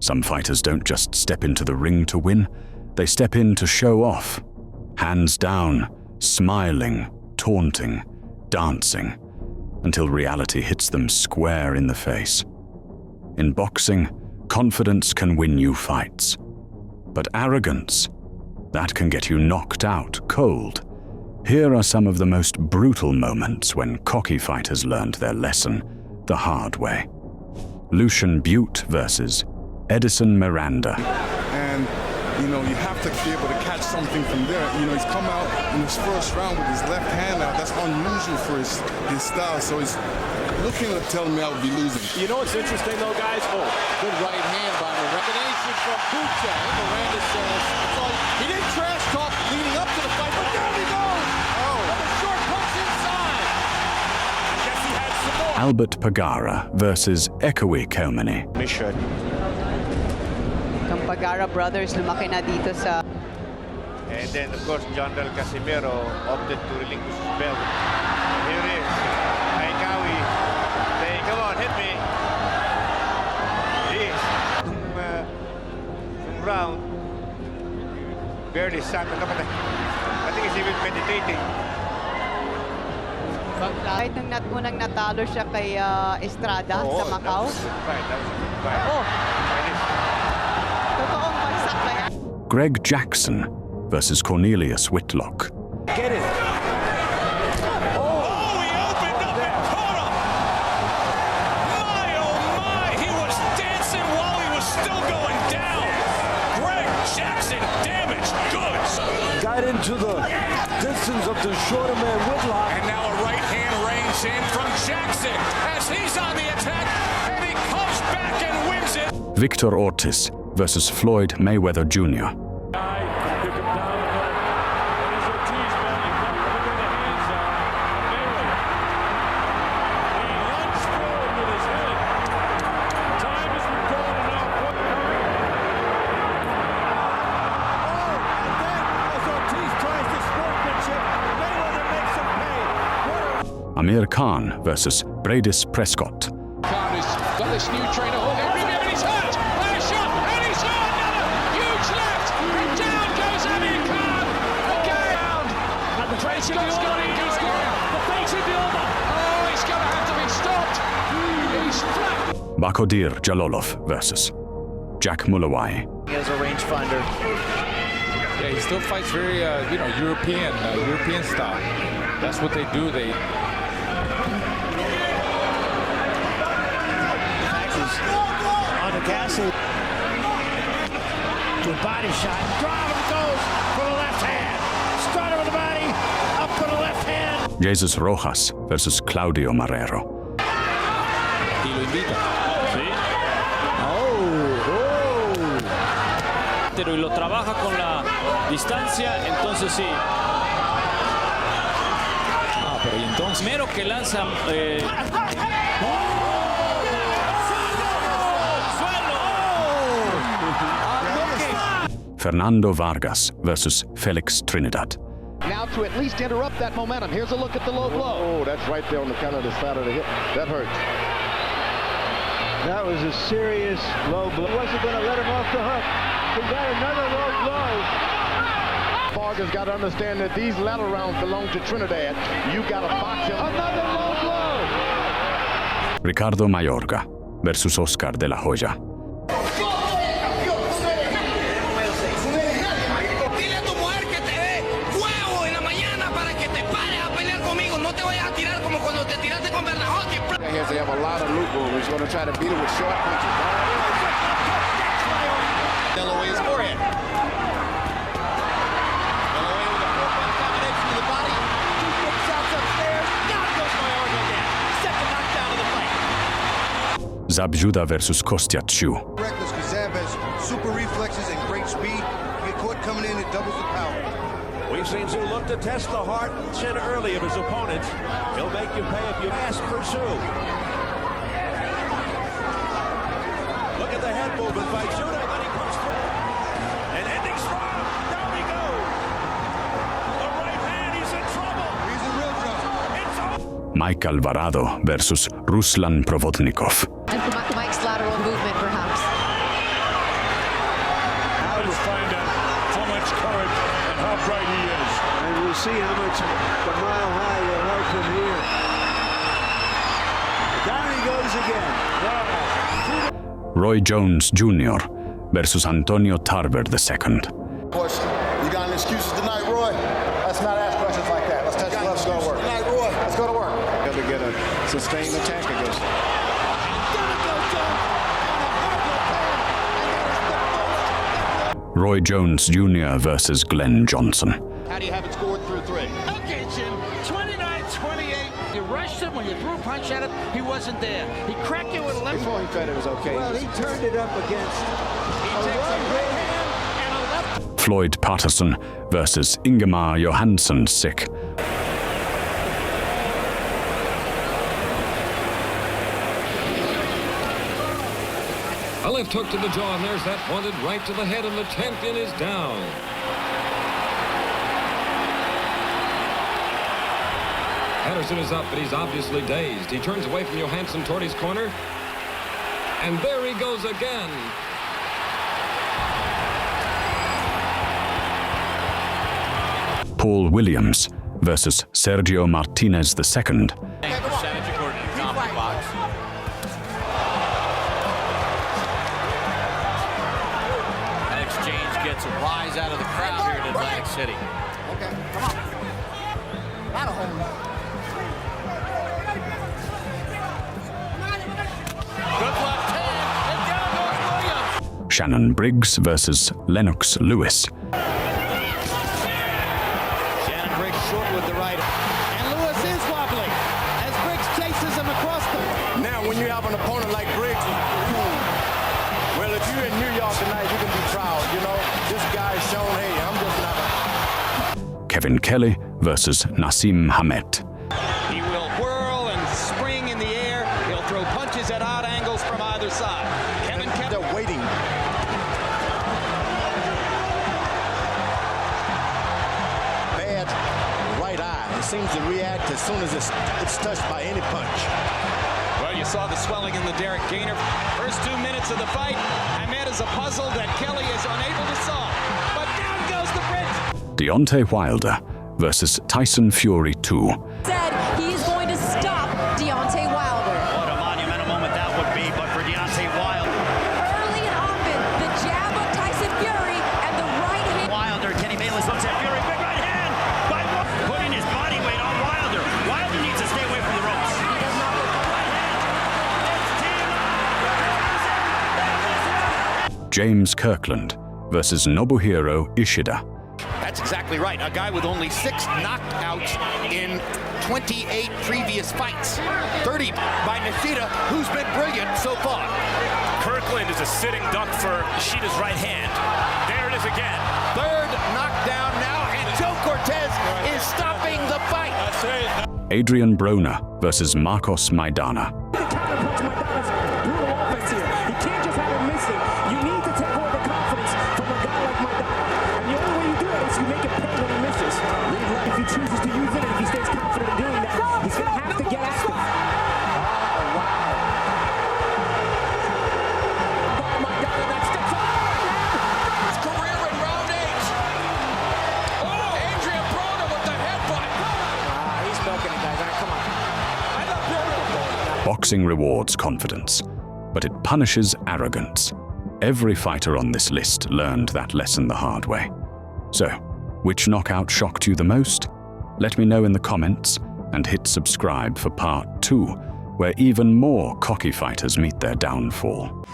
Some fighters don't just step into the ring to win, they step in to show off. Hands down, smiling, taunting, dancing, until reality hits them square in the face. In boxing, confidence can win you fights. But arrogance, that can get you knocked out cold. Here are some of the most brutal moments when cocky fighters learned their lesson the hard way. Lucian Bute versus Edison Miranda. And, you have to be able to catch something from there. He's come out in his first round with his left hand out. That's unusual for his style. So he's looking at telling me I would be losing. You know what's interesting, though, guys? Good right hand by Miranda. From Bute. Miranda says, he didn't trash talk leading up to the fight, but there he goes! With a short punch inside! I guess he had some more. Albert Pagara versus Ekowi Komeni. Mission. Ang Pagara brothers lumaki na dito sa... And then, of course, John Del Casimiro opted to relinquish his belt. Here it is. Ekowi saying, come on, hit me. Round barely sat the top of the... I think he's even meditating. Kahit nung unang natalo siya kay Estrada sa Macau. That was a good fight. Totoong bagsak na yan. Greg Jackson versus Cornelius Whitlock. Get it. Into the distance of the shorter man Whitlock. And now a right hand reigns in from Jackson as he's on the attack and he comes back and wins it. Victor Ortiz versus Floyd Mayweather Jr. Amir Khan versus Bradis Prescott. Khan has got this new trainer, and he's hurt! And he's shot! And he's shot! Another huge left! And down goes Amir Khan! Again! And the train's got the fate's in the over! Oh, he's going to have to be stopped! He's flat! Bakodir Jalolov versus Jack Mulawai. He has a rangefinder. Yeah, he still fights very, European style. That's what they do. On the castle. To a body shot. Drive and goes for the left hand. Started with the body. Up for the left hand. Jesus Rojas versus Claudio Marrero. Y lo invita. Sí. Pero y lo trabaja con la distancia, entonces sí. Pero y entonces Primero que lanza Fernando Vargas versus Felix Trinidad. Now to at least interrupt that momentum. Here's a look at the low blow. Oh, that's right there on the kind of the side of the hip. That hurt. That was a serious low blow. He wasn't going to let him off the hook. He got another low blow. Vargas got to understand that these latter rounds belong to Trinidad. You got to box him. Another low blow. Ricardo Mayorga versus Oscar de la Hoya. They have a lot of loopholes. He's going to try to beat it with short punches. Eloy's forehead. Eloy with a four-punch combination to the body. Two quick shots upstairs. Down goes Mayorga again. Second knockdown of the fight. Zabjuda versus Kostya Tszyu. Reckless because Zab has super reflexes and great speed. Get caught coming in, it doubles the power. We've seen Tszyu look to test the heart and chin early of his opponents. He'll make you pay if you ask for Tszyu. Look at the head movement by Tszyu, and then he comes through. And ending strong. Down he goes. The right hand, he's in trouble. He's in real trouble. It's over. Mike Alvarado versus Ruslan Provodnikov. And Mike's lateral movement, perhaps. see how much the Mile High will help him here. Down he goes again. Roy Jones Jr. versus Antonio Tarver II. Question. You got any excuses tonight, Roy? Let's not ask questions like that. Let's touch the left. Let's go to work. Tonight, Roy. Let's go to work. Got to get a sustained attack against him. Roy Jones Jr. versus Glenn Johnson. How do you have it scored through 3? Okay, Jim. 29-28. You rushed him when you threw a punch at him. He wasn't there. He cracked you with a left. Before he fed, it was okay. Well, he turned it up against He takes a right hand and a left. Floyd Patterson versus Ingemar Johansson Sick. A left hook to the jaw, and there's that wanted right to the head, and the champion is down. Patterson is up, but he's obviously dazed. He turns away from Johansson toward his corner, and there he goes again. Paul Williams versus Sergio Martinez II. Percentage according to CompuBox. That exchange gets a rise out of the crowd here in Atlantic City. Okay, come on. Not a home run. Good left hand, and down goes Williams. Shannon Briggs versus Lennox Lewis. Shannon Briggs short with the right. And Lewis is wobbling as Briggs chases him across the... Now, when you have an opponent like Briggs, well, if you're in New York tonight, you can be proud. You know, this guy's shown, hey, I'm just not a... Kevin Kelly versus Nassim Hamet. He will whirl and spring in the air. He'll throw punches at odd angles from either side. Kevin Kelly... They're waiting. Bad right eye. It seems to react as soon as it's touched by any punch. Well, you saw the swelling in the Derek Gainer. First 2 minutes of the fight, Ahmed is a puzzle that Kelly is unable to solve. But down goes the Brit. Deontay Wilder versus Tyson Fury II. Said he's going to stop Deontay Wilder. What a monumental moment that would be, but for Deontay Wilder. Early and often, the jab of Tyson Fury and the right hand. Wilder, Kenny Bayless looks at Fury, big right hand by putting his body weight on Wilder. Wilder needs to stay away from the ropes. He does not look Right hand. James Kirkland versus Nobuhiro Ishida. That's exactly right. A guy with only 6 knockouts in 28 previous fights. 30 by Nishida, who's been brilliant so far. Kirkland is a sitting duck for Ishida's right hand. There it is again. Third knockdown now, and Joe Cortez is stopping the fight. Adrian Broner versus Marcos Maidana. Boxing rewards confidence, but it punishes arrogance. Every fighter on this list learned that lesson the hard way. So, which knockout shocked you the most? Let me know in the comments, and hit subscribe for part 2, where even more cocky fighters meet their downfall.